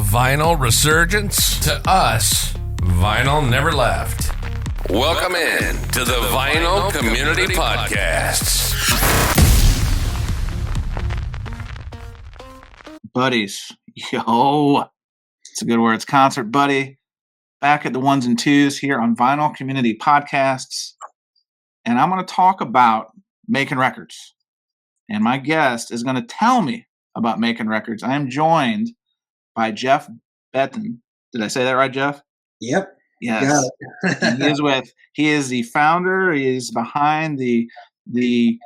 vinyl resurgence? To us, vinyl never left. Welcome in to the Vinyl Community Podcasts. Buddies, yo, it's a good word. It's concert buddy. Back at the ones and twos here on Vinyl Community Podcasts. And I'm going to talk about making records. And my guest is going to tell me about making records. I am joined by Jeff Betten. Did I say that right, Jeff? Yep. Yes. He is the founder. He is behind the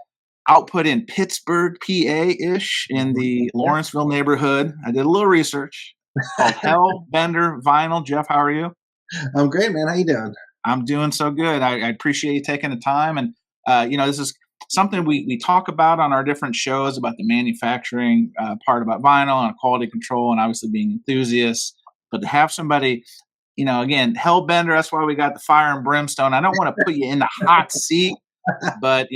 output in Pittsburgh, PA-ish, in the Lawrenceville neighborhood. I did a little research. Called Hellbender Vinyl. Jeff, how are you? I'm great, man. How you doing? I'm doing so good. I appreciate you taking the time. And, this is something we talk about on our different shows about the manufacturing part about vinyl and quality control and obviously being enthusiasts. But to have somebody, again, Hellbender, that's why we got the fire and brimstone. I don't want to put you in the hot seat, but,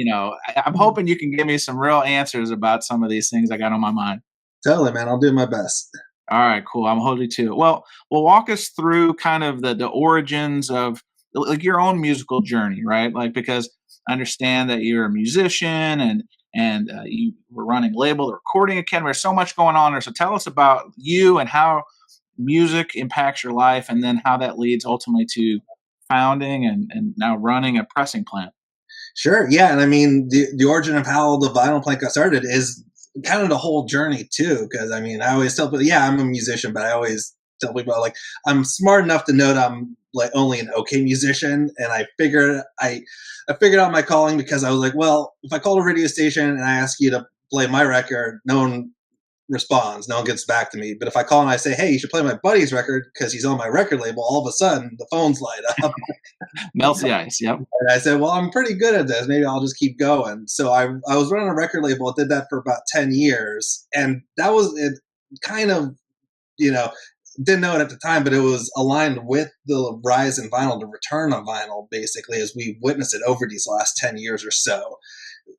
I'm hoping you can give me some real answers about some of these things I got on my mind. Totally, man. I'll do my best. All right, cool. I'm holding you to it. Well, walk us through kind of the origins of like your own musical journey, right? Like, because I understand that you're a musician and you were running a label, the Recording Academy. There's so much going on there. So tell us about you and how music impacts your life, and then how that leads ultimately to founding and now running a pressing plant. Sure. Yeah. And I mean, the origin of how the vinyl plant got started is kind of the whole journey too. Cause I mean, I always tell people, I'm a musician, but I always tell people like, I'm smart enough to know that I'm like only an okay musician. And I figured out my calling because I was like, well, if I call a radio station and I ask you to play my record, no one responds, no one gets back to me. But if I call and I say, hey, you should play my buddy's record because he's on my record label, all of a sudden the phones light up. Melts the ice. Yep. And I said, well, I'm pretty good at this. Maybe I'll just keep going. So I was running a record label. I did that for about 10 years. And that was it, kind of, didn't know it at the time, but it was aligned with the rise in vinyl, the return of vinyl, basically, as we witnessed it over these last 10 years or so.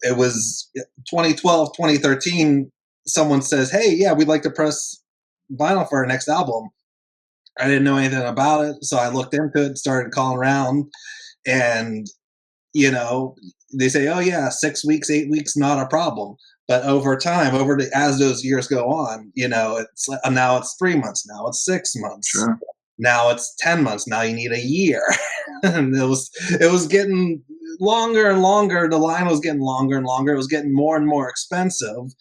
It was 2012, 2013. Someone says, hey, yeah, we'd like to press vinyl for our next album. I didn't know anything about it. So I looked into it, started calling around, and, they say, oh yeah, 6 weeks, 8 weeks, not a problem. But over time, as those years go on, it's now it's 3 months, now it's 6 months, sure. Now it's 10 months. Now you need a year. And it was getting longer and longer. The line was getting longer and longer. It was getting more and more expensive.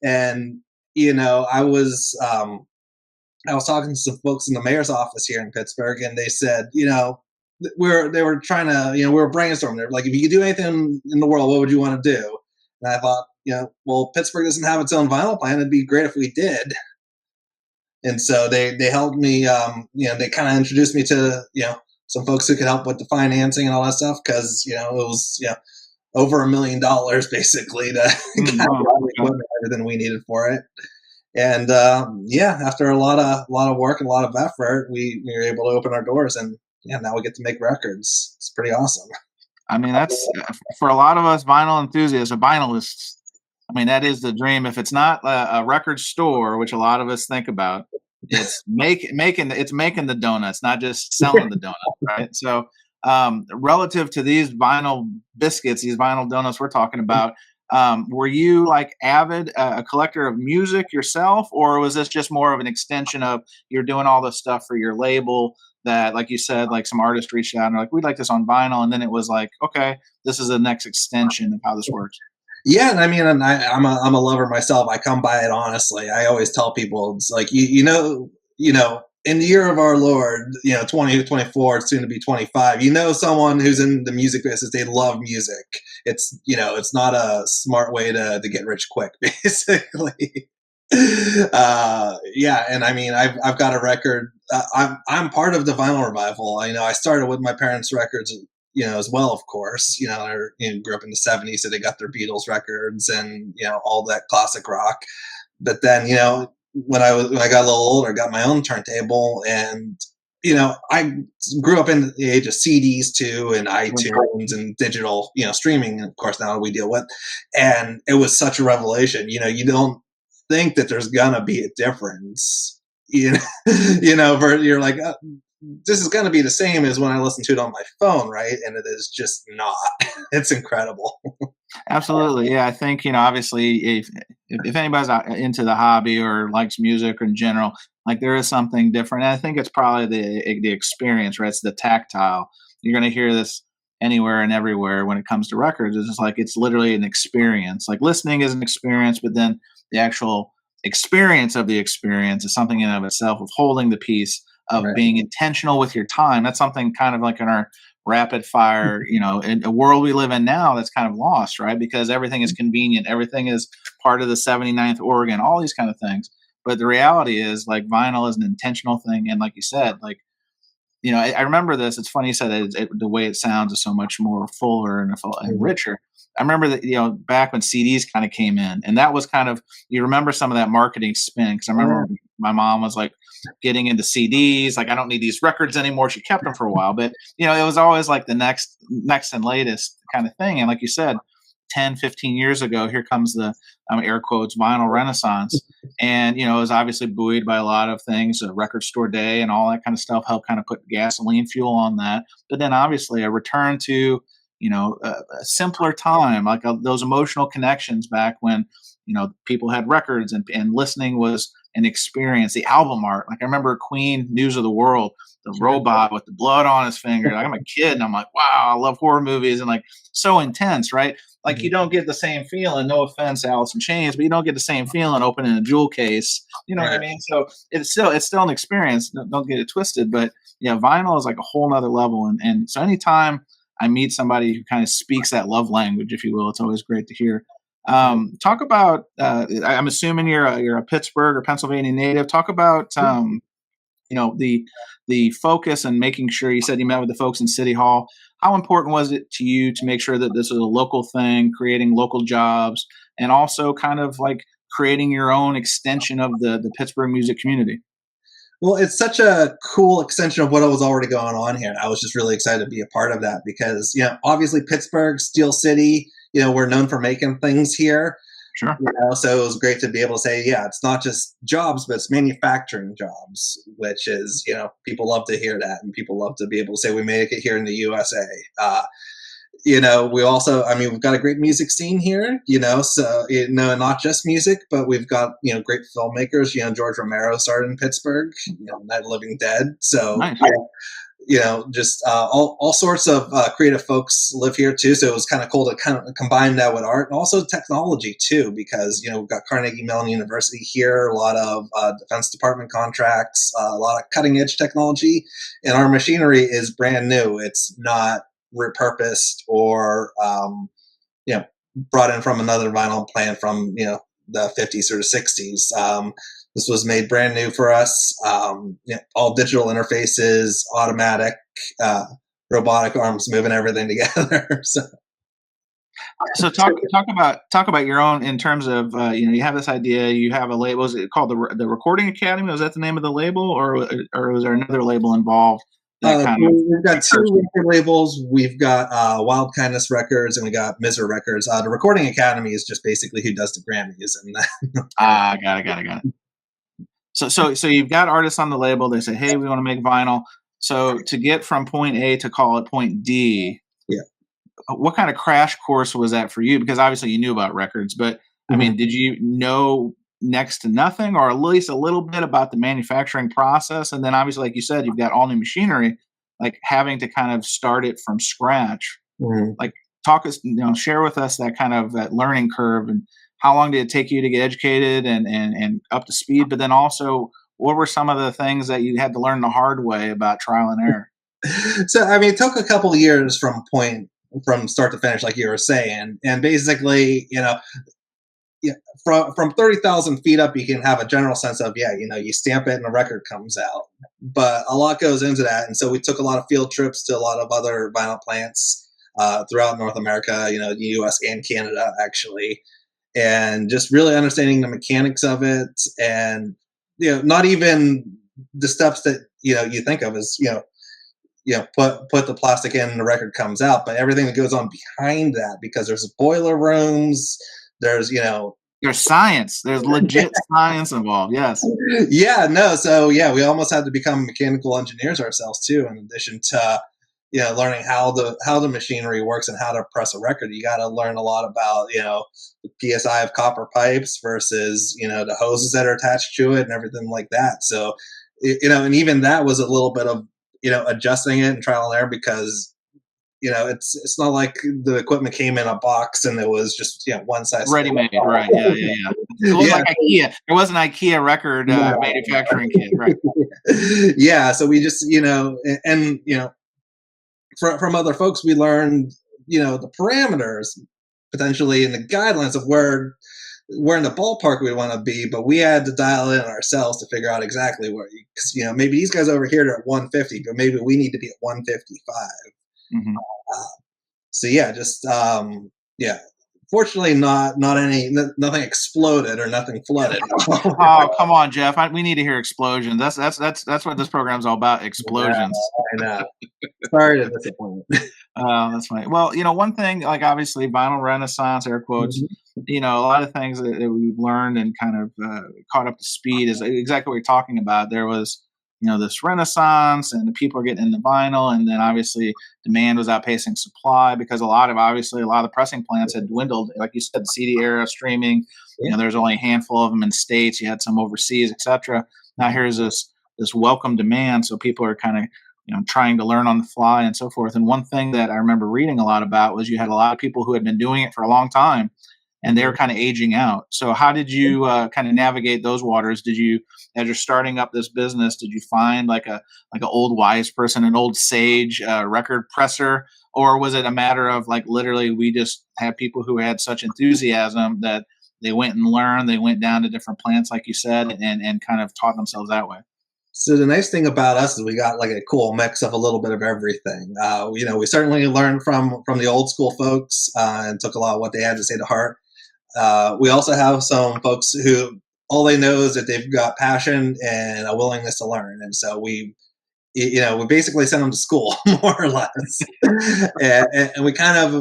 And, I was talking to some folks in the mayor's office here in Pittsburgh, and they said, they were trying to, we were brainstorming. They were like, if you could do anything in the world, what would you want to do? And I thought, well, Pittsburgh doesn't have its own vinyl plant. It'd be great if we did. And so they helped me, they kind of introduced me to, some folks who could help with the financing and all that stuff. Cause, it was, over $1 million basically to get all the equipment, everything we needed for it. And after a lot of work and a lot of effort, we were able to open our doors, and now we get to make records. It's pretty awesome. I mean, that's for a lot of us vinyl enthusiasts, or vinylists. I mean, that is the dream. If it's not a record store, which a lot of us think about, it's making the donuts, not just selling the donut, right? So, relative to these vinyl biscuits, these vinyl donuts we're talking about, were you like avid a collector of music yourself, or was this just more of an extension of you're doing all this stuff for your label that, like you said, like some artist reached out and they're like, we'd like this on vinyl, and then it was like, okay, this is the next extension of how this works? Yeah, and I mean, I'm a lover myself. I come by it honestly. I always tell people, it's like in the year of our Lord, 2024, soon to be 25. Someone who's in the music business, they love music. It's it's not a smart way to get rich quick, basically. And I mean, I've got a record. I'm part of the vinyl revival. I started with my parents' records, as well, of course. I grew up in the 70s, so they got their Beatles records and all that classic rock. But then when I got a little older, I got my own turntable, and I grew up in the age of CDs too, and iTunes and digital, streaming, of course, now we deal with. And it was such a revelation. You don't think that there's gonna be a difference you know, you're like, this is going to be the same as when I listen to it on my phone, right? And it is just not. It's incredible. Absolutely. Yeah. I think, obviously if anybody's into the hobby or likes music in general, like there is something different. And I think it's probably the experience, right? It's the tactile. You're going to hear this anywhere and everywhere when it comes to records. It's just like, it's literally an experience. Like listening is an experience, but then the actual experience of the experience is something in and of itself, of holding the piece, of Right. being intentional with your time. That's something kind of like in our rapid fire, in a world we live in now that's kind of lost, right? Because everything is convenient, everything is part of the 79th organ, all these kind of things. But the reality is, like, vinyl is an intentional thing. And like you said, like, I remember this. It's funny you said the way it sounds is so much more fuller and Mhm. richer. I remember that, back when CDs kind of came in, and that was kind of, you remember some of that marketing spin. Cause I remember my mom was like getting into CDs, like, I don't need these records anymore. She kept them for a while, but it was always like the next and latest kind of thing. And like you said, 10, 15 years ago, here comes the air quotes vinyl renaissance. And, it was obviously buoyed by a lot of things, a record store day and all that kind of stuff helped kind of put gasoline fuel on that. But then obviously a return to, a simpler time, like those emotional connections back when, people had records and listening was an experience. The album art, like I remember Queen News of the World, the robot with the blood on his finger. Like I'm a kid and I'm like, wow, I love horror movies and like so intense, right? Like you Mhm. don't get the same feeling. No offense, Alice in Chains, but you don't get the same feeling opening a jewel case. You know what I Right. mean? So it's still an experience. Don't get it twisted. But yeah, vinyl is like a whole nother level. And so anytime I meet somebody who kind of speaks that love language, if you will, it's always great to hear. Talk about. I'm assuming you're a Pittsburgh or Pennsylvania native. Talk about the focus and making sure. You said you met with the folks in City Hall. How important was it to you to make sure that this is a local thing, creating local jobs, and also kind of like creating your own extension of the Pittsburgh music community? Well, it's such a cool extension of what was already going on here. I was just really excited to be a part of that because, obviously Pittsburgh, Steel City, we're known for making things here. Sure. So it was great to be able to say, yeah, it's not just jobs, but it's manufacturing jobs, which is, people love to hear that, and people love to be able to say we make it here in the USA. We also, I mean, we've got a great music scene here, so, not just music, but we've got, great filmmakers. George Romero started in Pittsburgh, Night of the Living Dead. So, Nice. just all sorts of creative folks live here too. So it was kind of cool to kind of combine that with art and also technology too, because we've got Carnegie Mellon University here, a lot of Defense Department contracts, a lot of cutting edge technology, and our machinery is brand new. It's not repurposed or you know brought in from another vinyl plant from the 50s or the 60s. This was made brand new for us. All digital interfaces, automatic, uh, robotic arms moving everything together. So, So talk about your own in terms of you have this idea, you have a label. Is it called the Recording Academy? Was that the name of the label, or was there another label involved that kind of we've got two precursor? record labels. We've got Wild Kindness Records and we got Miser Records. The Recording Academy is just basically who does the Grammys and Got it. So you've got artists on the label. They say, hey, we want to make vinyl. So to get from point A to call it point D, yeah. what kind of crash course was that for you? Because obviously you knew about records, but I Mhm. mean, did you know next to nothing, or at least a little bit about the manufacturing process? And then obviously, like you said, you've got all new machinery, like having to kind of start it from scratch. Mhm. Like share with us that kind of that learning curve, and how long did it take you to get educated and up to speed? But then also, what were some of the things that you had to learn the hard way about trial and error? So I mean, it took a couple of years from start to finish, like you were saying, and basically, yeah, from 30,000 feet up, you can have a general sense of, yeah, you stamp it and a record comes out. But a lot goes into that, and so we took a lot of field trips to a lot of other vinyl plants throughout North America, the U.S. and Canada actually, and just really understanding the mechanics of it, and not even the steps that you think of as put the plastic in and the record comes out, but everything that goes on behind that, because there's boiler rooms, there's There's science. There's legit science involved. Yes. Yeah, no. So yeah, we almost had to become mechanical engineers ourselves too. In addition to learning how the machinery works and how to press a record, you got to learn a lot about the psi of copper pipes versus the hoses that are attached to it and everything like that. So and even that was a little bit of adjusting it and trial and error because it's not like the equipment came in a box and it was just one size ready made, right? Yeah. It wasn't like IKEA. There was an IKEA record manufacturing kit, right? Yeah, so we just and from other folks we learned the parameters potentially and the guidelines of where in the ballpark we want to be, but we had to dial in ourselves to figure out exactly where, because maybe these guys over here are at 150, but maybe we need to be at 155. Mm-hmm. So yeah, just fortunately nothing exploded or nothing flooded. Oh, come on, Jeff. We need to hear explosions. That's what this program's all about, explosions. I know. Sorry to disappoint. That's funny. Well, one thing, like obviously vinyl renaissance, air quotes, a lot of things that we've learned and kind of caught up to speed is exactly what you're talking about. There was this renaissance and the people are getting into vinyl, and then obviously demand was outpacing supply because a lot of the pressing plants had dwindled. Like you said, the CD era streaming, there's only a handful of them in states. You had some overseas, etc. Now here's this welcome demand, so people are kind of trying to learn on the fly and so forth. And one thing that I remember reading a lot about was you had a lot of people who had been doing it for a long time and they were kind of aging out. So how did you kind of navigate those waters? Did you, as you're starting up this business, did you find like an old wise person, an old sage record presser, or was it a matter of like literally we just had people who had such enthusiasm that they went and learned, they went down to different plants, like you said, and kind of taught themselves that way? So the nice thing about us is we got like a cool mix of a little bit of everything. We certainly learned from the old school folks and took a lot of what they had to say to heart. We also have some folks who all they know is that they've got passion and a willingness to learn, and so we basically send them to school more or less. and we kind of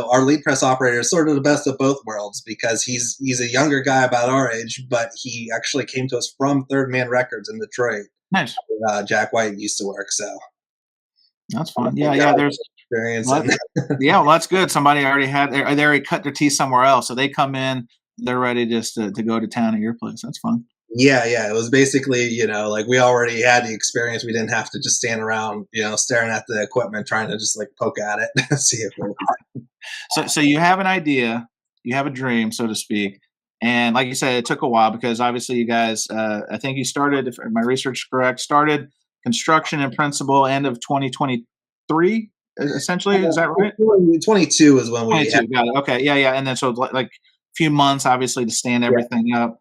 our lead press operator is sort of the best of both worlds because he's a younger guy about our age, but he actually came to us from Third Man Records in Detroit. Nice. Jack White used to work, so that's fun. Yeah. There's experience. Well, that's good. Somebody already they already cut their teeth somewhere else, so they come in, they're ready just to go to town at your place. That's fun. Yeah. It was basically like we already had the experience. We didn't have to just stand around staring at the equipment trying to just like poke at it and see if it was. So you have an idea, you have a dream, so to speak. And like you said, it took a while because obviously you guys, I think you started, if my research is correct, started construction in principle end of 2023, essentially. Is that right? 22 is when we. 22, got it. Okay, yeah. And then so like a few months, obviously, to stand everything up.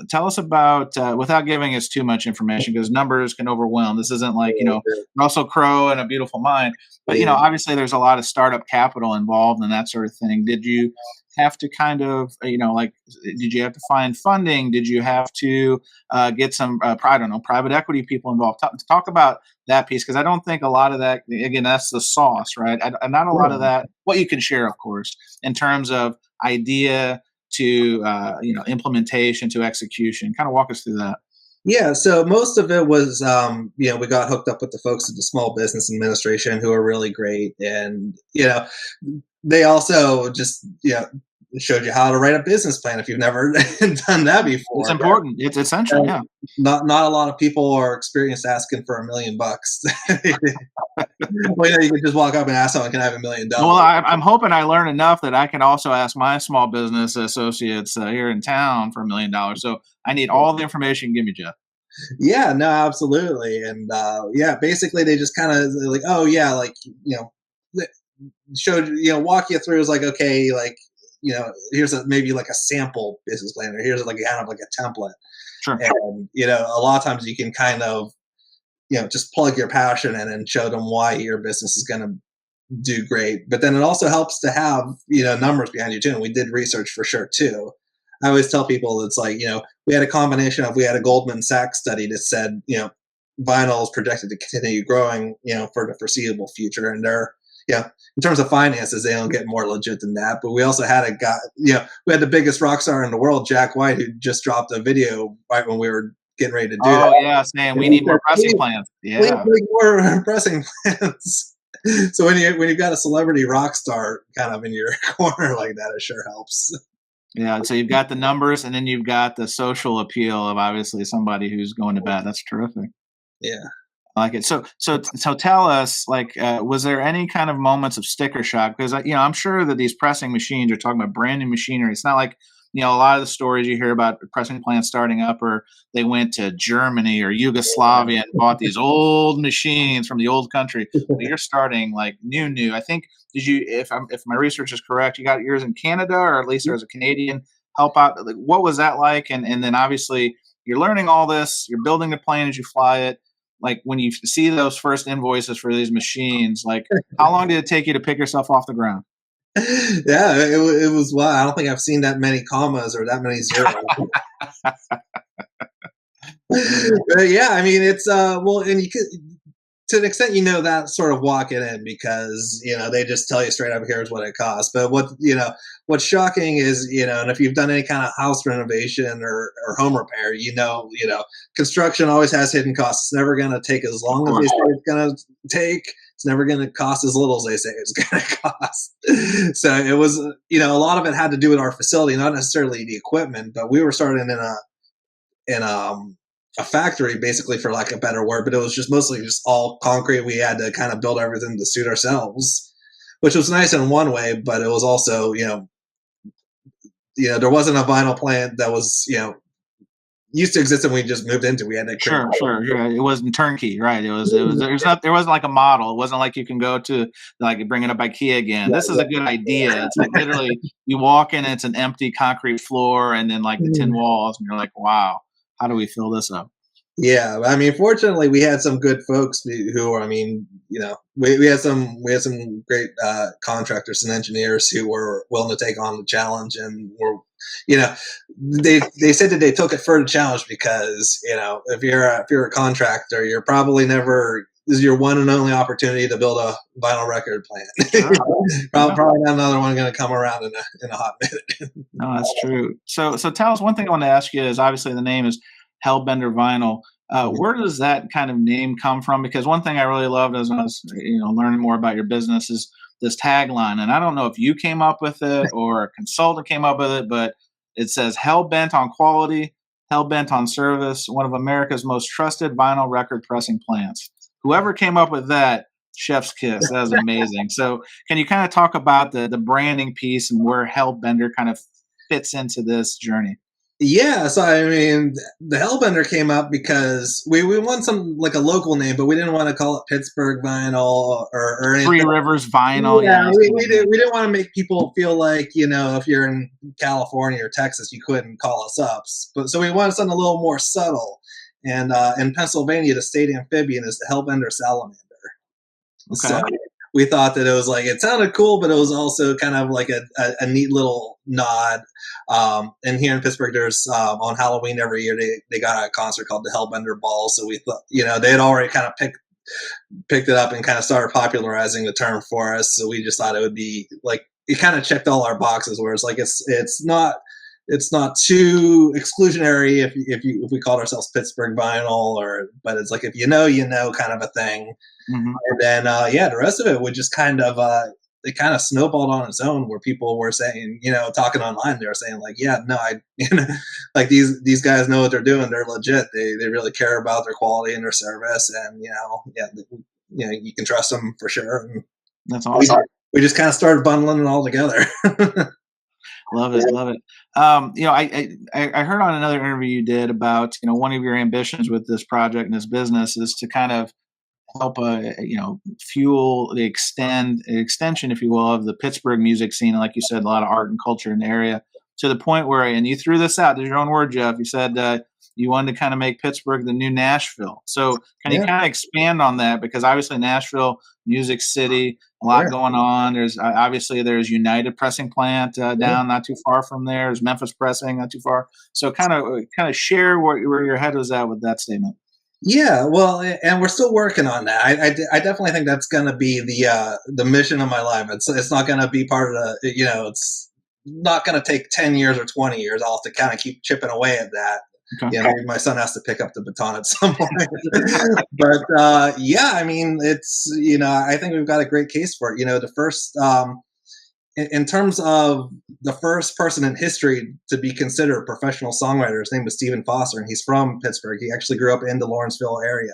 Tell us about, without giving us too much information, because numbers can overwhelm. This isn't like, Russell Crowe and A Beautiful Mind, but, obviously there's a lot of startup capital involved and that sort of thing. Did you have to kind of, did you have to find funding? Did you have to get some, private equity people involved? Talk about that piece, because I don't think a lot of that, again, that's the sauce, right? Not a lot of that, what you can share, of course, in terms of idea to implementation to execution. Kind of walk us through that. Yeah, so most of it was we got hooked up with the folks at the Small Business Administration who are really great, and they also just showed you how to write a business plan if you've never done that before. It's important. It's essential. Yeah. Not a lot of people are experienced asking for $1 million. Well, you can just walk up and ask someone, "Can I have $1 million?" Well, I'm hoping I learn enough that I can also ask my small business associates here in town for $1 million. So I need all the information. Give me, Jeff. Yeah, no, absolutely. And basically they just kind of like, oh yeah, like, showed, walk you through is like, okay, like, here's maybe like a sample business plan, or here's like kind of like a template. Sure. And, a lot of times you can kind of, just plug your passion in and show them why your business is going to do great. But then it also helps to have, numbers behind you too. And we did research for sure too. I always tell people it's like, we had a combination of, we had a Goldman Sachs study that said, vinyl is projected to continue growing, for the foreseeable future. And they're, in terms of finances, they don't get more legit than that. But we also had a guy, we had the biggest rock star in the world, Jack White, who just dropped a video right when we were getting ready to do that. Oh yeah, saying we need more pressing plants. Please Yeah. make more pressing plants. So when you've got a celebrity rock star kind of in your corner like that, it sure helps. Yeah, so you've got the numbers, and then you've got the social appeal of obviously somebody who's going to bat. That's terrific. Yeah. I like it. So tell us, like, was there any kind of moments of sticker shock? Because I'm sure that these pressing machines are talking about brand new machinery. It's not like a lot of the stories you hear about pressing plants starting up, or they went to Germany or Yugoslavia and bought these old machines from the old country. But you're starting like new. I think did you? If my research is correct, you got yours in Canada, or at least there's a Canadian help out. Like, what was that like? And then obviously you're learning all this. You're building the plane as you fly it. Like when you see those first invoices for these machines, like how long did it take you to pick yourself off the ground? Yeah, it was wild. I don't think I've seen that many commas or that many zeros. But yeah, I mean, it's well, and you could, to an extent, that sort of walk it in because they just tell you straight up, here's what it costs. But what's shocking is and if you've done any kind of house renovation or home repair, construction always has hidden costs. It's never going to take as long as they say it's going to take. It's never going to cost as little as they say it's going to cost. So it was a lot of it had to do with our facility, not necessarily the equipment, but we were starting in a factory, basically, for lack of a better word, but it was just mostly just all concrete. We had to kind of build everything to suit ourselves, which was nice in one way, but it was also, there wasn't a vinyl plant that was, used to exist and we just moved into. We had to sure. Yeah, it wasn't turnkey, right? There wasn't like a model. It wasn't like you can go to like bring it up IKEA again. This is a good idea. It's like literally you walk in, it's an empty concrete floor, and then like the tin walls, and you're like, wow, how do we fill this up? Yeah, I mean, fortunately, we had some good folks who, I mean, we had some great contractors and engineers who were willing to take on the challenge, and were, they said that they took it for the challenge because if you're a contractor, you're probably never. This is your one and only opportunity to build a vinyl record plant. Sure. Probably not another one going to come around in a hot minute. No, that's true. So tell us, one thing I want to ask you is obviously the name is Hellbender Vinyl. Where does that kind of name come from? Because one thing I really loved as I was learning more about your business is this tagline, and I don't know if you came up with it or a consultant came up with it, but it says Hellbent on quality, Hellbent on service, one of America's most trusted vinyl record pressing plants. Whoever came up with that, chef's kiss. That was amazing. So can you kind of talk about the branding piece and where Hellbender kind of fits into this journey? Yeah, so I mean, the Hellbender came up because we want some like a local name, but we didn't want to call it Pittsburgh Vinyl or anything. Three Rivers Vinyl. Yeah, we didn't want to make people feel like if you're in California or Texas, you couldn't call us up. But so we wanted something a little more subtle. And in Pennsylvania, the state amphibian is the Hellbender salamander. Okay. So we thought that it was like, it sounded cool, but it was also kind of like a neat little nod. And here in Pittsburgh, there's on Halloween every year, they got a concert called the Hellbender Ball. So we thought, they had already kind of picked it up and kind of started popularizing the term for us. So we just thought it would be like, it kind of checked all our boxes where it's like, it's not too exclusionary if we called ourselves Pittsburgh Vinyl, but it's like if kind of a thing. Mm-hmm. And then the rest of it would just kind of it kind of snowballed on its own, where people were saying, talking online, they were saying like, yeah, no, like these guys know what they're doing, they're legit, they really care about their quality and their service, and you can trust them for sure. And that's awesome. We just kind of started bundling it all together. Love it. I heard on another interview you did about, one of your ambitions with this project and this business is to kind of help, fuel the extension, if you will, of the Pittsburgh music scene. Like you said, a lot of art and culture in the area, to the point where, and you threw this out, there's your own word, Jeff, you said you wanted to kind of make Pittsburgh the new Nashville. So can you kind of expand on that? Because obviously Nashville, music city, a lot going on. There's there's United Pressing Plant down not too far from there. There's Memphis Pressing not too far. So kind of share where your head was at with that statement. Yeah, well, and we're still working on that. I definitely think that's going to be the mission of my life. It's not going to be part of it's not going to take 10 years or 20 years. I'll have to kind of keep chipping away at that. Okay. Maybe my son has to pick up the baton at some point. But yeah, I mean, it's I think we've got a great case for it. The first in terms of the first person in history to be considered a professional songwriter, his name was Stephen Foster, and he's from Pittsburgh. He actually grew up in the Lawrenceville area.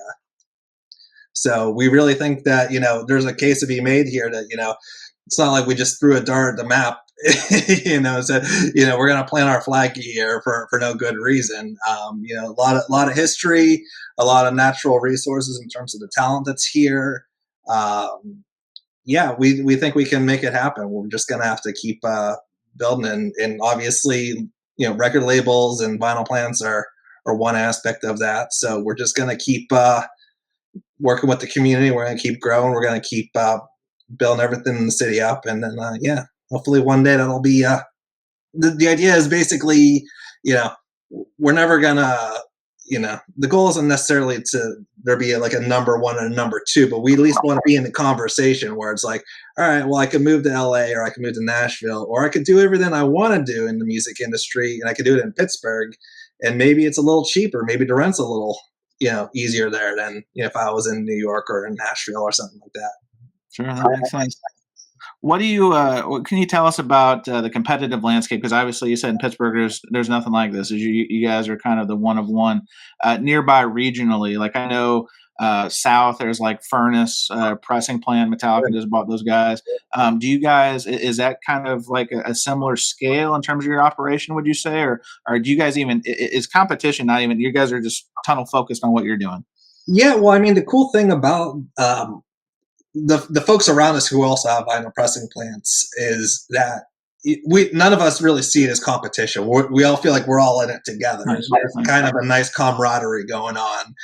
So we really think that, there's a case to be made here that, it's not like we just threw a dart at the map, so, we're going to plant our flag here for no good reason. A lot of history, a lot of natural resources in terms of the talent that's here. Yeah, we think we can make it happen. We're just going to have to keep building, and obviously, record labels and vinyl plants are one aspect of that. So we're just going to keep working with the community. We're going to keep growing. We're going to keep building everything in the city up, and then yeah, hopefully one day that'll be. The idea is basically, we're never gonna. The goal isn't necessarily to there be like a number one and a number two, but we at least want to be in the conversation where it's like, all right, well, I could move to LA, or I could move to Nashville, or I could do everything I want to do in the music industry, and I could do it in Pittsburgh, and maybe it's a little cheaper, maybe the rent's a little, easier there than if I was in New York or in Nashville or something like that. Sure, that makes sense. What do you? What can you tell us about the competitive landscape? Because obviously, you said in Pittsburgh, there's nothing like this. You guys are kind of the one of one. Nearby regionally, like I know south, there's like Furnace pressing plant. Metallica just bought those guys. Do you guys? Is that kind of like a similar scale in terms of your operation? Would you say, or do you guys even? Is competition not even? You guys are just tunnel focused on what you're doing. Yeah, well, I mean, the cool thing about the folks around us who also have vinyl pressing plants is that none of us really see it as competition. We all feel like we're all in it together. There's kind of a nice camaraderie going on.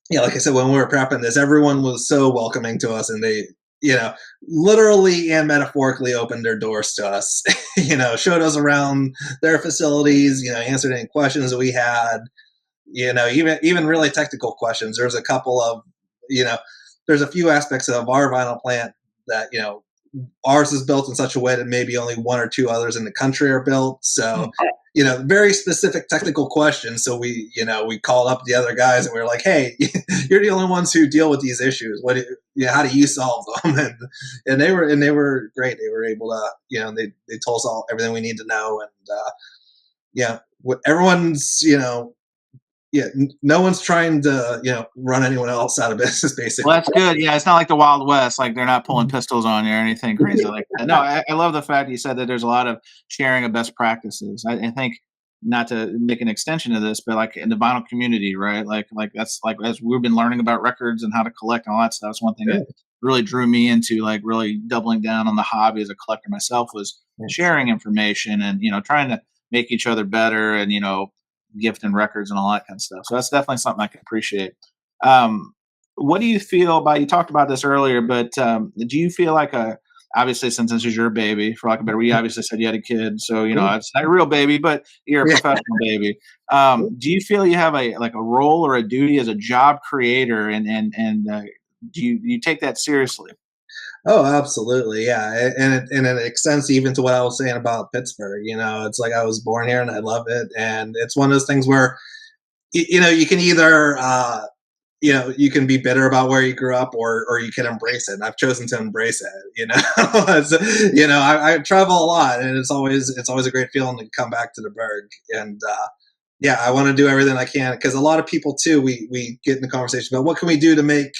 Like I said, when we were prepping this, everyone was so welcoming to us, and they, literally and metaphorically opened their doors to us. Showed us around their facilities. Answered any questions that we had. Even really technical questions. There's a couple of, there's a few aspects of our vinyl plant that, ours is built in such a way that maybe only one or two others in the country are built. So, very specific technical questions. So we called up the other guys and we were like, hey, you're the only ones who deal with these issues. How do you solve them? And they were great. They were able to, they told us everything we need to know. And everyone's, no one's trying to, run anyone else out of business, basically. Well, that's good. Yeah, it's not like the Wild West. Like they're not pulling pistols on you or anything crazy like that. No, I love the fact you said that there's a lot of sharing of best practices. I think, not to make an extension of this, but like in the vinyl community, right? Like that's like as we've been learning about records and how to collect and all that stuff. It's one thing that really drew me into like really doubling down on the hobby as a collector myself was sharing information and trying to make each other better and gifting records and all that kind of stuff. So that's definitely something I can appreciate. What do you feel about, you talked about this earlier, but do you feel like obviously since this is your baby, for lack of a better, you obviously said you had a kid, so it's not a real baby, but you're a professional baby. Do you feel you have a role or a duty as a job creator, and do you take that seriously? Oh, absolutely, yeah, and it extends even to what I was saying about Pittsburgh. It's like I was born here and I love it, and it's one of those things where you can either you can be bitter about where you grew up, or you can embrace it. And I've chosen to embrace it. I travel a lot, and it's always a great feeling to come back to the Berg. And yeah, I want to do everything I can, because a lot of people too, we get in the conversation about what can we do to make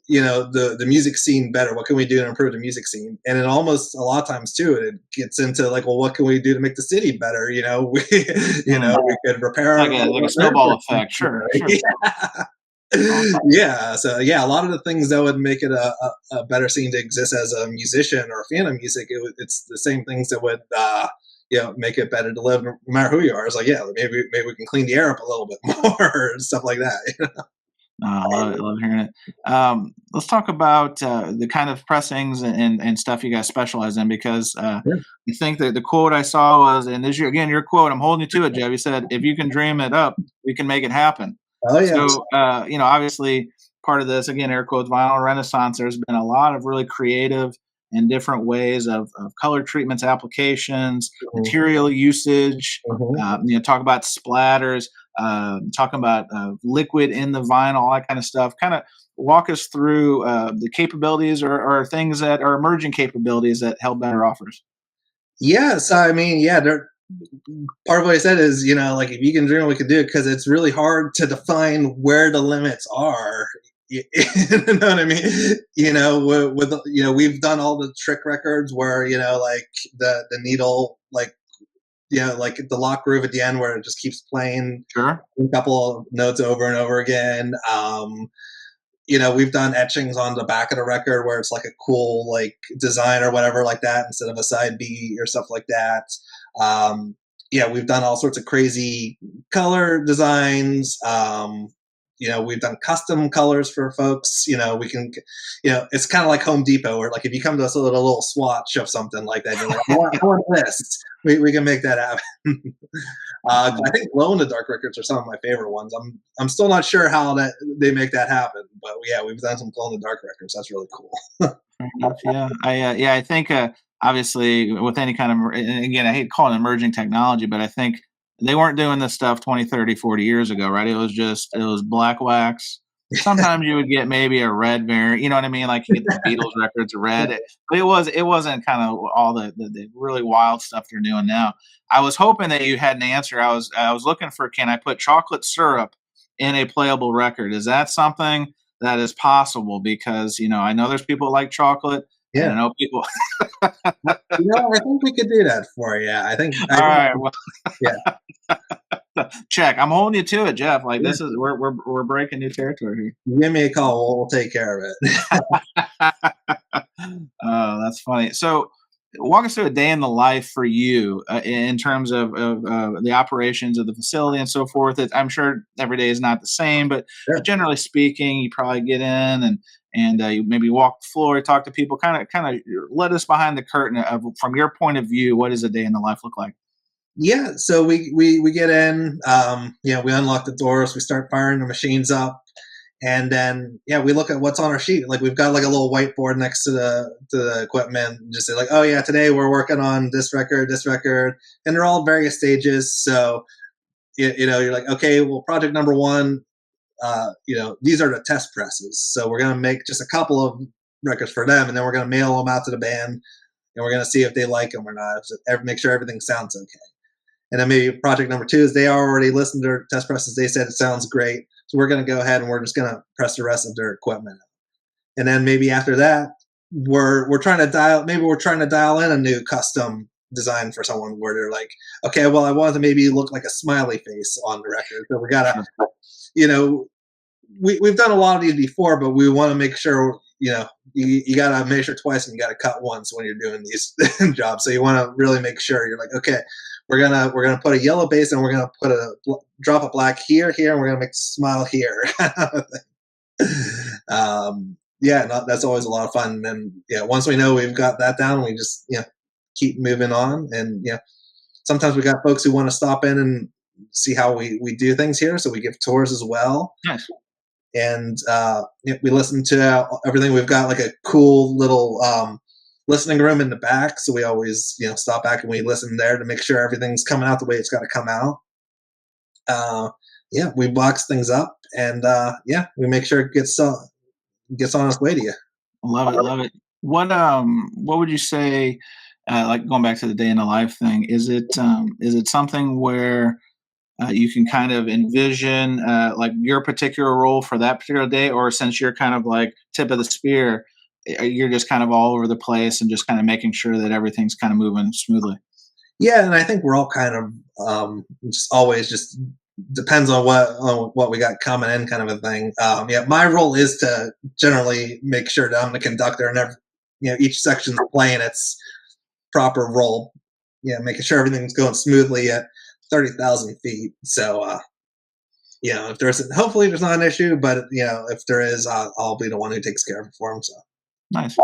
the music scene better. What can we do to improve the music scene? And it almost a lot of times too, it gets into like, well, what can we do to make the city better? We could repair like a snowball effect. Sure. Yeah. So yeah, a lot of the things that would make it a better scene to exist as a musician or a fan of music, it's the same things that would make it better to live no matter who you are. It's like, yeah, maybe we can clean the air up a little bit more and stuff like that. I love it. Love hearing it. Let's talk about the kind of pressings and stuff you guys specialize in, because I think that the quote I saw was, and this year, again, your quote, I'm holding you to it, Jeff. You said, if you can dream it up, we can make it happen. Oh yeah. So, obviously part of this, again, air quotes, vinyl renaissance, there's been a lot of really creative and different ways of color treatments, applications, Mhm. material usage, Mhm. talk about splatters, talking about liquid in the vinyl, all that kind of stuff. Kind of walk us through the capabilities or things that are emerging capabilities that Hellbender offers. Yeah, so I mean, yeah, part of what I said is, like if you can dream, we can do it because it's really hard to define where the limits are. You know what I mean? We've done all the trick records where like the needle, like like the lock groove at the end where it just keeps playing Sure. a couple of notes over and over again. We've done etchings on the back of the record where it's like a cool like design or whatever like that instead of a side B or stuff like that. Um, we've done all sorts of crazy color designs. We've done custom colors for folks. We can, it's kind of like Home Depot, or like if you come to us with a little swatch of something like that, you're like, I want this. We can make that happen. I think glow in the dark records are some of my favorite ones. I'm still not sure how that they make that happen, but yeah, we've done some glow in the dark records. That's really cool. Fair enough. Yeah, I think obviously with any kind of, and again, I hate calling it emerging technology, but I think they weren't doing this stuff 20, 30, 40 years ago, right? It was black wax. Sometimes you would get maybe a red variant, you know what I mean? Like you get the Beatles records red, but it wasn't kind of all the really wild stuff they're doing now. I was hoping that you had an answer. I was looking for, can I put chocolate syrup in a playable record? Is that something that is possible? Because I know there's people that like chocolate, and Yeah. I know people. I think we could do that for you. All right, well, Yeah. check. I'm holding you to it, Jeff. Like Yeah. this is we're breaking new territory Give me a call. We'll take care of it. here. Oh, that's funny. So, walk us through a day in the life for you in terms of the operations of the facility and so forth. I'm sure every day is not the same, but Sure. generally speaking, you probably get in and you maybe walk the floor, talk to people, kind of let us behind the curtain of, from your point of view, what does a day in the life look like? Yeah. So we get in. We unlock the doors. We start firing the machines up. And then, we look at what's on our sheet. Like we've got like a little whiteboard next to the equipment. And just say like, oh yeah, today we're working on this record, and they're all various stages. So you're like, okay, well, project number one, these are the test presses. So we're gonna make just a couple of records for them, and then we're gonna mail them out to the band, and we're gonna see if they like them or not. Make sure everything sounds okay. And then maybe project number two is they already listened to their test presses. They said it sounds great. So we're going to go ahead and we're just going to press the rest of their equipment. And then maybe after that, we're trying to dial in a new custom design for someone where they're like, okay, well, I want to maybe look like a smiley face on the record. So we got to, you know, we've done a lot of these before, but we want to make sure, you got to measure twice and you got to cut once when you're doing these jobs. So you want to really make sure you're like, okay, we're gonna put a yellow base and we're gonna put a drop of black here, and we're gonna make a smile here. That's always a lot of fun. And then once we know we've got that down, we just keep moving on. And sometimes we got folks who want to stop in and see how we do things here, so we give tours as well. Nice. And we listen to everything. We've got like a cool little listening room in the back, so we always stop back and we listen there to make sure everything's coming out the way it's got to come out. We box things up, and we make sure it gets on its way to you. Love it, love it. What would you say? Like going back to the day in the life thing, is it something where you can kind of envision like your particular role for that particular day, or since you're kind of like tip of the spear, you're just kind of all over the place and just kind of making sure that everything's kind of moving smoothly? Yeah, and I think we're all kind of just always just depends on what we got coming in, kind of a thing. My role is to generally make sure that I'm the conductor and each section's playing its proper role. Making sure everything's going smoothly at 30,000 feet. So if hopefully there's not an issue, but if there is, I'll be the one who takes care of it for them. So Nice.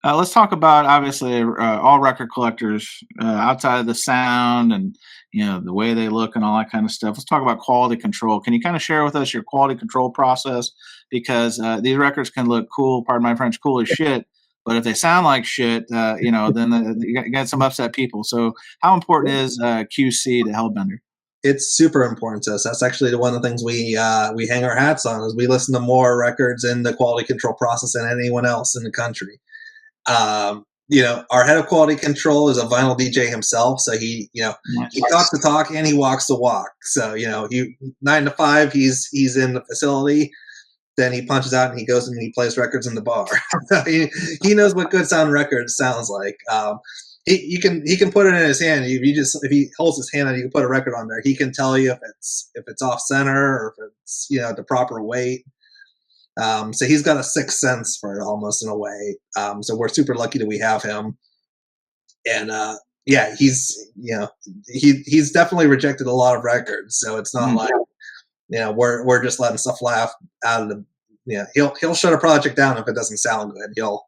Let's talk about obviously all record collectors outside of the sound and the way they look and all that kind of stuff. Let's talk about quality control. Can you kind of share with us your quality control process? Because these records can look cool, pardon my French, cool as shit. But if they sound like shit, then you got some upset people. So how important is QC to Hellbender? It's super important to us. That's actually one of the things we hang our hats on. Is we listen to more records in the quality control process than anyone else in the country. Our head of quality control is a vinyl DJ himself. So he talks the talk and he walks the walk. So, he 9 to 5, he's in the facility. Then he punches out and he goes and he plays records in the bar. he knows what good sound records sounds like. He can put it in his hand. If he holds his hand and you can put a record on there, he can tell you if it's off center or if it's the proper weight. So he's got a sixth sense for it almost in a way. So we're super lucky that we have him. And he's definitely rejected a lot of records. So it's not like we're just letting stuff laugh out of the. He'll shut a project down if it doesn't sound good. He'll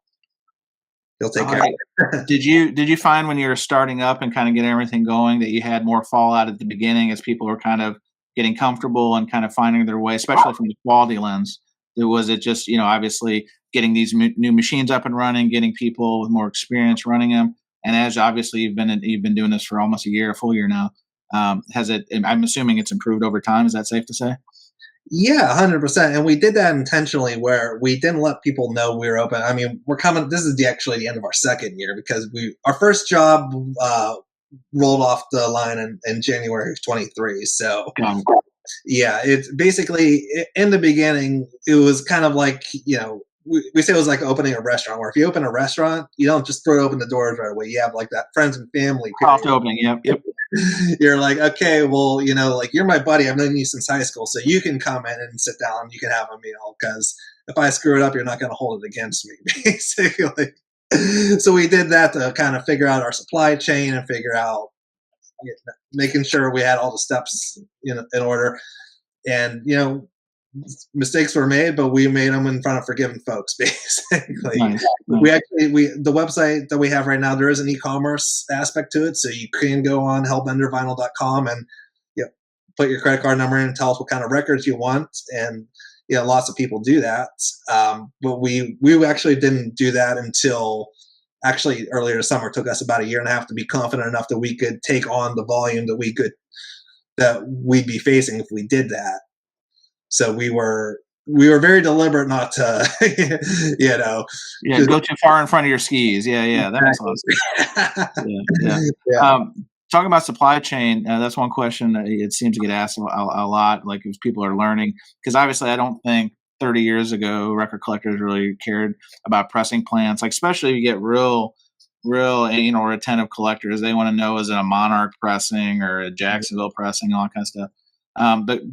take care of it. Did you find when you were starting up and kind of getting everything going that you had more fallout at the beginning as people were kind of getting comfortable and kind of finding their way, especially from the quality lens? Was it just, obviously getting these new machines up and running, getting people with more experience running them? And as obviously you've been doing this for almost a full year now, has it? I'm assuming it's improved over time. Is that safe to say? Yeah, 100%. And we did that intentionally where we didn't let people know we were open. I mean, we're coming. This is actually the end of our second year because our first job rolled off the line in January of 23. So. Yeah, it's basically in the beginning, it was kind of like, we say it was like opening a restaurant where if you open a restaurant, you don't just throw open the doors right away. You have like that friends and family period. Soft opening, yep. You're like, okay, well, like you're my buddy. I've known you since high school. So you can come in and sit down. You can have a meal because if I screw it up, you're not going to hold it against me, basically. So we did that to kind of figure out our supply chain and figure out making sure we had all the steps in order. And mistakes were made, but we made them in front of forgiving folks, basically. Nice. The website that we have right now, there is an e-commerce aspect to it, so you can go on hellbendervinyl.com and put your credit card number in and tell us what kind of records you want. And lots of people do that, but we actually didn't do that until actually earlier this summer. It took us about a year and a half to be confident enough that we could take on the volume that we'd be facing if we did that. So we were very deliberate not to, go too far in front of your skis. Yeah, that makes a lot of sense. Yeah. Talking about supply chain, that's one question that it seems to get asked a lot. Like if people are learning, because obviously I don't think 30 years ago, record collectors really cared about pressing plants. Like, especially if you get real anal retentive collectors, they want to know, is it a Monarch pressing or a Jacksonville pressing, all that kind of stuff.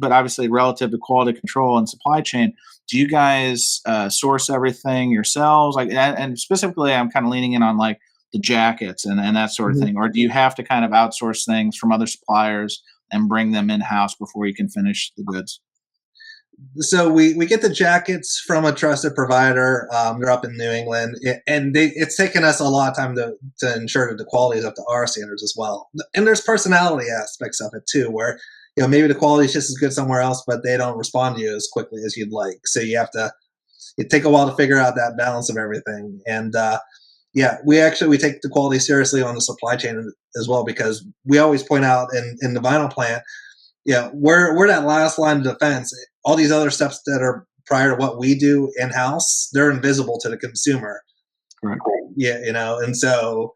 But obviously, relative to quality control and supply chain, do you guys source everything yourselves? Like, and specifically, I'm kind of leaning in on like the jackets and that sort of thing, or do you have to kind of outsource things from other suppliers and bring them in house before you can finish the goods? So we get the jackets from a trusted provider. They're up in New England, and it's taken us a lot of time to ensure that the quality is up to our standards as well. And there's personality aspects of it too, where maybe the quality is just as good somewhere else, but they don't respond to you as quickly as you'd like. So you have to. It take a while to figure out that balance of everything. And we take the quality seriously on the supply chain as well, because we always point out in the vinyl plant, we're that last line of defense. All these other steps that are prior to what we do in-house, they're invisible to the consumer. Correct. Yeah, and so,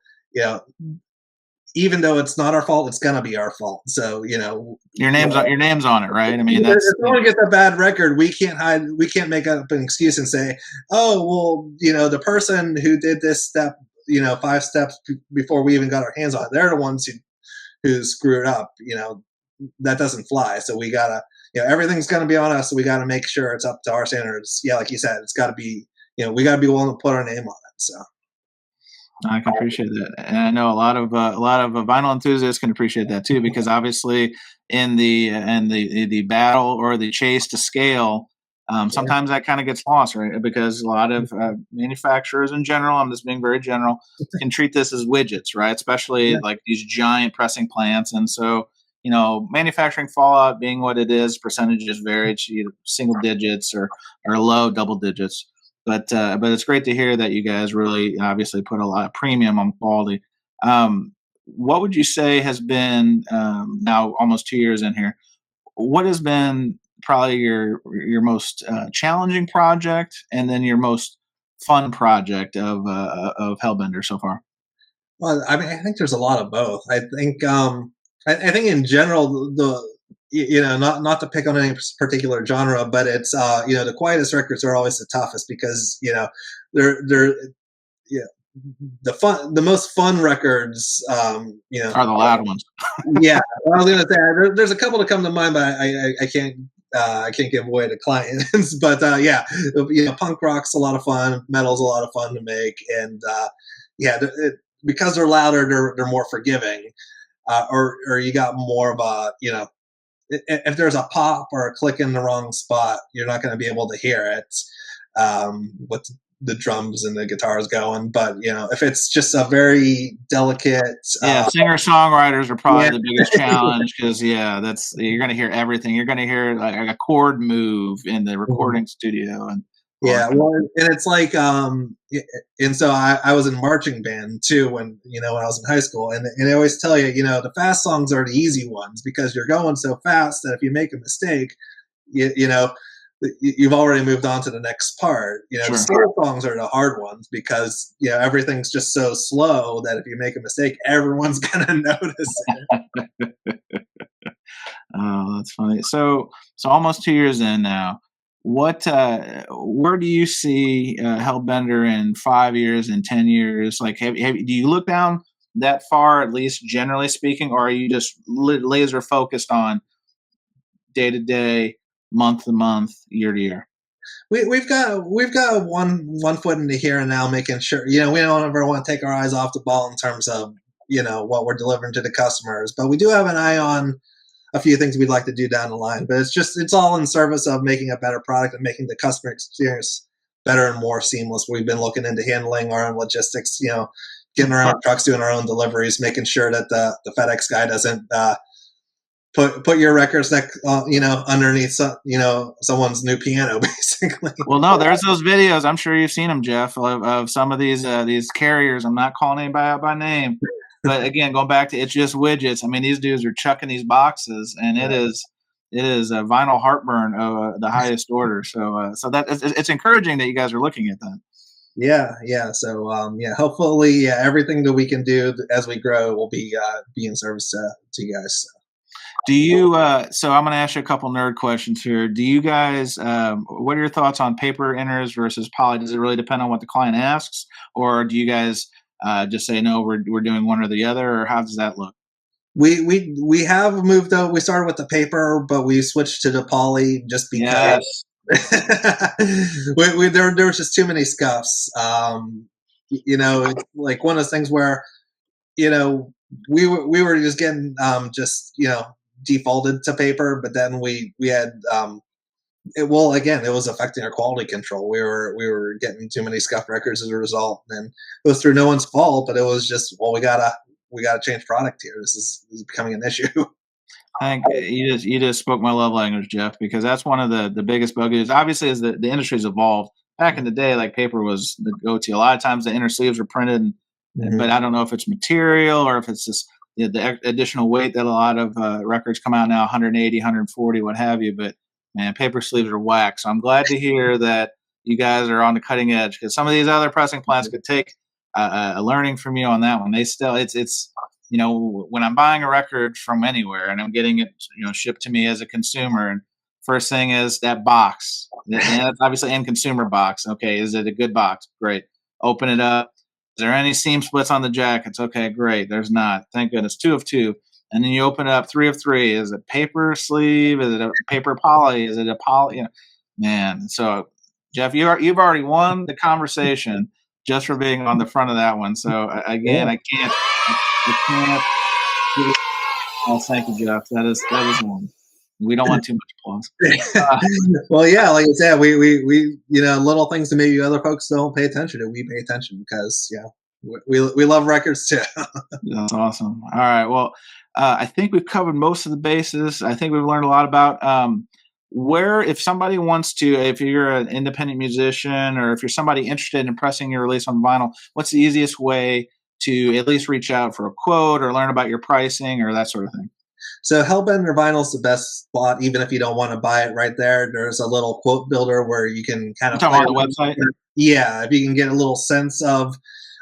even though it's not our fault, it's gonna be our fault. So, your name's on it, right? I mean, if someone gets a bad record, we can't make up an excuse and say, oh, well, the person who did this step, 5 steps before we even got our hands on it, they're the ones who screwed up. That doesn't fly. So we gotta, everything's gonna be on us. So we gotta make sure it's up to our standards. Yeah, like you said, it's gotta be, we gotta be willing to put our name on it. So I can appreciate that, and I know a lot of vinyl enthusiasts can appreciate that too, because obviously in the battle or the chase to scale, Sometimes that kind of gets lost, right? Because a lot of manufacturers in general, I'm just being very general, can treat this as widgets, right? Especially like these giant pressing plants. And so, manufacturing fallout being what it is, percentages vary to either single digits or low double digits. But it's great to hear that you guys really obviously put a lot of premium on quality. What would you say has been now almost 2 years in here? What has been probably your most challenging project, and then your most fun project of Hellbender so far? Well, I mean, I think there's a lot of both. I think I think in general not to pick on any particular genre, but it's the quietest records are always the toughest because they're yeah the most fun records Are the loud ones? yeah, I was gonna say there's a couple to come to mind, but I can't give away to clients. But punk rock's a lot of fun, metal's a lot of fun to make, and because they're louder, they're more forgiving, or you got more of a if there's a pop or a click in the wrong spot, you're not going to be able to hear it with the drums and the guitars going. But if it's just a very delicate, singer songwriters are probably the biggest challenge because that's you're going to hear everything. You're going to hear like a chord move in the recording studio, and and it's like and so I was in marching band too when I was in high school, and they always tell you the fast songs are the easy ones because you're going so fast that if you make a mistake, you've already moved on to the next part. Sure. The slow songs are the hard ones because everything's just so slow that if you make a mistake, everyone's gonna notice it. Oh, that's funny. So almost 2 years in now. What where do you see Hellbender in 5 years, in 10 years? Like, do you look down that far, at least generally speaking, or are you just laser focused on day to day, month to month, year to year? We've got one foot in the here and now, making sure we don't ever want to take our eyes off the ball in terms of what we're delivering to the customers, but we do have an eye on a few things we'd like to do down the line. But it's all in service of making a better product and making the customer experience better and more seamless. We've been looking into handling our own logistics, getting our own trucks, doing our own deliveries, making sure that the FedEx guy doesn't put your records underneath someone's new piano, basically. Well, no, there's those videos. I'm sure you've seen them, Jeff, of some of these carriers. I'm not calling anybody out by name, but again, going back to it's just widgets. I mean, these dudes are chucking these boxes, and it is a vinyl heartburn of the highest order. So that it's encouraging that you guys are looking at that. Yeah. So hopefully, everything that we can do as we grow will be in service to you guys. So. Do you? So I'm going to ask you a couple nerd questions here. Do you guys? What are your thoughts on paper inners versus poly? Does it really depend on what the client asks, or do you guys just say no? We're doing one or the other, or how does that look? We have moved though. We started with the paper, but we switched to the poly just because there was just too many scuffs. Like one of those things where we were just getting defaulted to paper, but then we had it was affecting our quality control. We were getting too many scuffed records as a result, and it was through no one's fault, but it was just we gotta change product here. This is becoming an issue. I think you just spoke my love language, Jeff, because that's one of the biggest bugaboos. Obviously, as the industry's evolved, back in the day, like paper was the go-to. A lot of times the inner sleeves were printed, but I don't know if it's material or if it's just the additional weight that a lot of records come out now, 180, 140, what have you. But man, paper sleeves are whack. So I'm glad to hear that you guys are on the cutting edge, because some of these other pressing plants could take a learning from you on that one. They still, it's when I'm buying a record from anywhere and I'm getting it, shipped to me as a consumer, and first thing is that box. And that's obviously in consumer box. Okay, is it a good box? Great. Open it up. Is there any seam splits on the jackets? Okay, great. There's not. Thank goodness. 2 of 2. And then you open it up, 3 of 3. Is it paper sleeve? Is it a paper poly? Is it a poly? Man. So, Jeff, you've already won the conversation just for being on the front of that one. So again, I can't. Oh, thank you, Jeff. That is one. We don't want too much applause. Well, yeah, like I said, we little things that maybe other folks don't pay attention to. We pay attention because we love records too. That's awesome. All right. Well, I think we've covered most of the bases. I think we've learned a lot about where, if somebody wants to, if you're an independent musician or if you're somebody interested in pressing your release on vinyl, what's the easiest way to at least reach out for a quote or learn about your pricing or that sort of thing? So Hellbender Vinyl is the best spot, even if you don't want to buy it right there. There's a little quote builder where you can kind of play on the website. Yeah, if you can get a little sense of,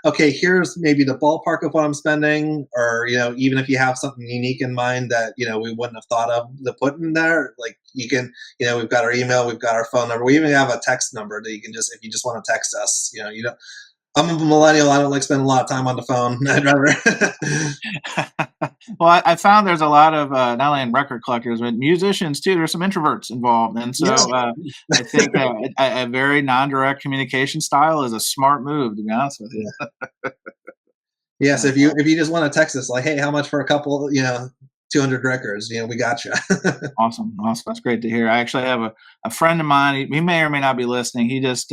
okay, here's maybe the ballpark of what I'm spending, or even if you have something unique in mind that we wouldn't have thought of to put in there, like you can, we've got our email, we've got our phone number, we even have a text number that you can just, if you just want to text us, I'm a millennial. I don't like spending a lot of time on the phone. I'd rather. Well, I found there's a lot of not only record collectors but musicians too. There's some introverts involved, and so I think a very non-direct communication style is a smart move. To be honest with you. Yes, if you just want to text us like, hey, how much for a couple? 200 records. We got you. Awesome. That's great to hear. I actually have a friend of mine. He may or may not be listening. He just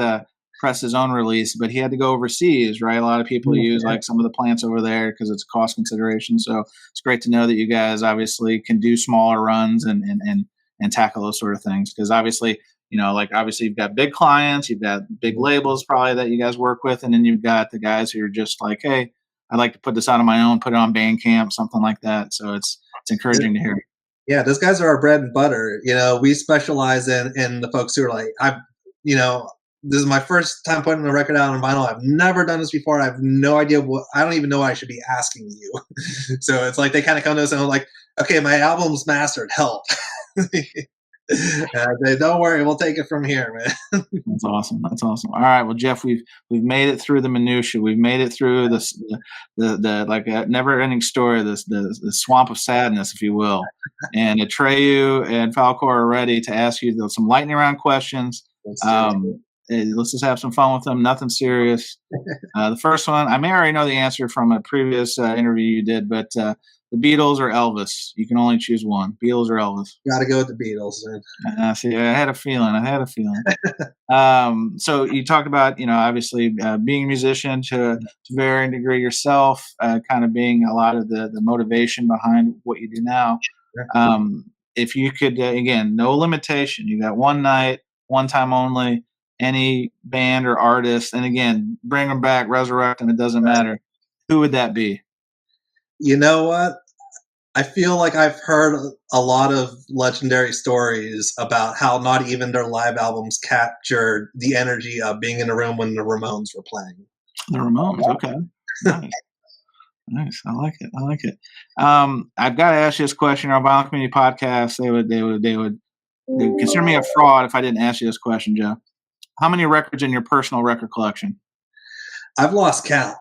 press his own release, but he had to go overseas, right? A lot of people use like some of the plants over there because it's a cost consideration. So it's great to know that you guys obviously can do smaller runs and tackle those sort of things. Because obviously, obviously you've got big clients, you've got big labels probably that you guys work with, and then you've got the guys who are just like, hey, I'd like to put this out on my own, put it on Bandcamp, something like that. So it's encouraging to hear. Yeah, those guys are our bread and butter. We specialize in the folks who are like, this is my first time putting the record out on vinyl. I've never done this before. I have no idea I don't even know what I should be asking you. So it's like they kind of come to us and I'm like, okay, my album's mastered. Help. They, don't worry, we'll take it from here, man. That's awesome. All right, well, Jeff, we've made it through the minutia. We've made it through the like a never-ending story, the swamp of sadness, if you will. And Atreyu and Falcor are ready to ask you some lightning round questions. Let's just have some fun with them. Nothing serious. The first one, I may already know the answer from a previous interview you did, but the Beatles or Elvis? You can only choose one. Beatles or Elvis? Got to go with the Beatles. See, I had a feeling. So you talked about, obviously being a musician to varying degree yourself, kind of being a lot of the motivation behind what you do now. If you could, again, no limitation. You got one night, one time only. Any band or artist, and again, bring them back, resurrect them, it doesn't matter. Who would that be? You know what? I feel like I've heard a lot of legendary stories about how not even their live albums captured the energy of being in a room when the Ramones were playing. The Ramones, okay. Nice. I like it. I've got to ask you this question. Our Vinyl Community Podcast, they would consider me a fraud if I didn't ask you this question, Joe. How many records in your personal record collection? I've lost count.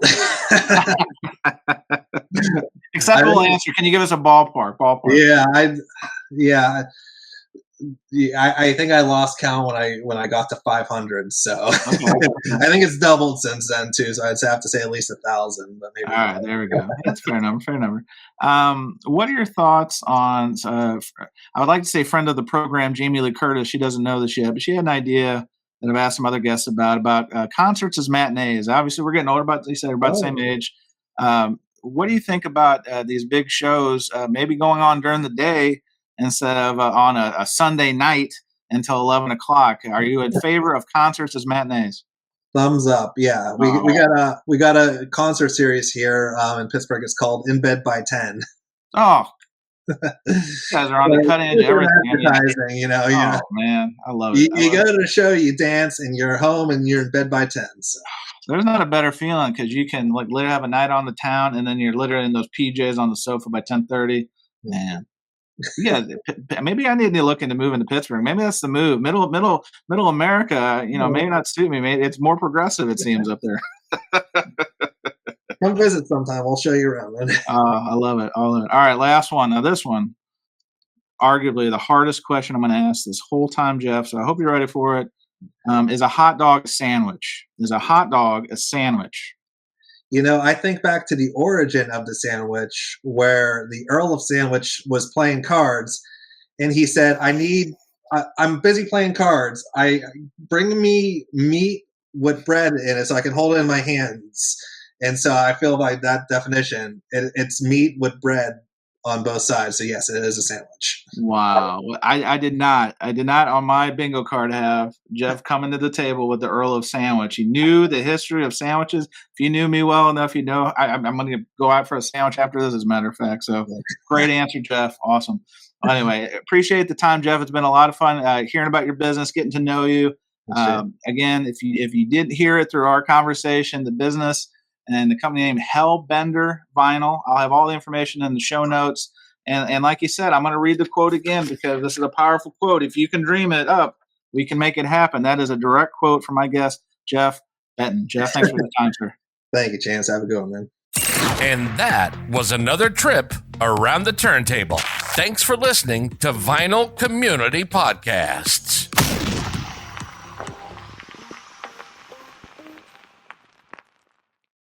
Acceptable answer. Can you give us a ballpark? Yeah, I think I lost count when I got to 500. So okay. I think it's doubled since then too. So I'd have to say at least 1,000. But maybe. All right, there we go. That's fair number. What are your thoughts on? I would like to say friend of the program, Jamie Lee Curtis. She doesn't know this yet, but she had an idea that I've asked some other guests about concerts as matinees. Obviously, we're getting older. They said we're about the same age. What do you think about these big shows maybe going on during the day instead of on a Sunday night until 11 o'clock? Are you in favor of concerts as matinees? Thumbs up. Yeah, we got a concert series here in Pittsburgh. It's called In Bed by 10. Oh. You guys are on the cutting edge of everything. Advertising, man, I love it. You go to the show, you dance, and you're home, and you're in bed by 10. So. There's not a better feeling because you can literally have a night on the town, and then you're literally in those PJs on the sofa by 10:30. Man, yeah, maybe I need to look into moving to Pittsburgh. Maybe that's the move. Middle America, maybe not suit me. Maybe it's more progressive. It seems up there. Come visit sometime. We'll show you around. I love it. All right, last one. Now this one, arguably the hardest question I'm going to ask this whole time, Jeff. So I hope you're ready for it. Is a hot dog a sandwich? Is a hot dog a sandwich? I think back to the origin of the sandwich, where the Earl of Sandwich was playing cards, and he said, I'm busy playing cards. Bring me meat with bread in it so I can hold it in my hands. And so I feel by that definition, it's meat with bread on both sides. So yes, it is a sandwich. Wow. I did not on my bingo card have Jeff coming to the table with the Earl of Sandwich. He knew the history of sandwiches. If you knew me well enough, you know I'm going to go out for a sandwich after this, as a matter of fact. So great answer, Jeff. Awesome. Anyway, appreciate the time, Jeff. It's been a lot of fun hearing about your business, getting to know you. Again, if you didn't hear it through our conversation, the business and the company name Hellbender Vinyl. I'll have all the information in the show notes. And like you said, I'm going to read the quote again because this is a powerful quote. If you can dream it up, we can make it happen. That is a direct quote from my guest, Jeff Betten. Jeff, thanks for the time, sir. Thank you, Chance. Have a good one, man. And that was another trip around the turntable. Thanks for listening to Vinyl Community Podcasts.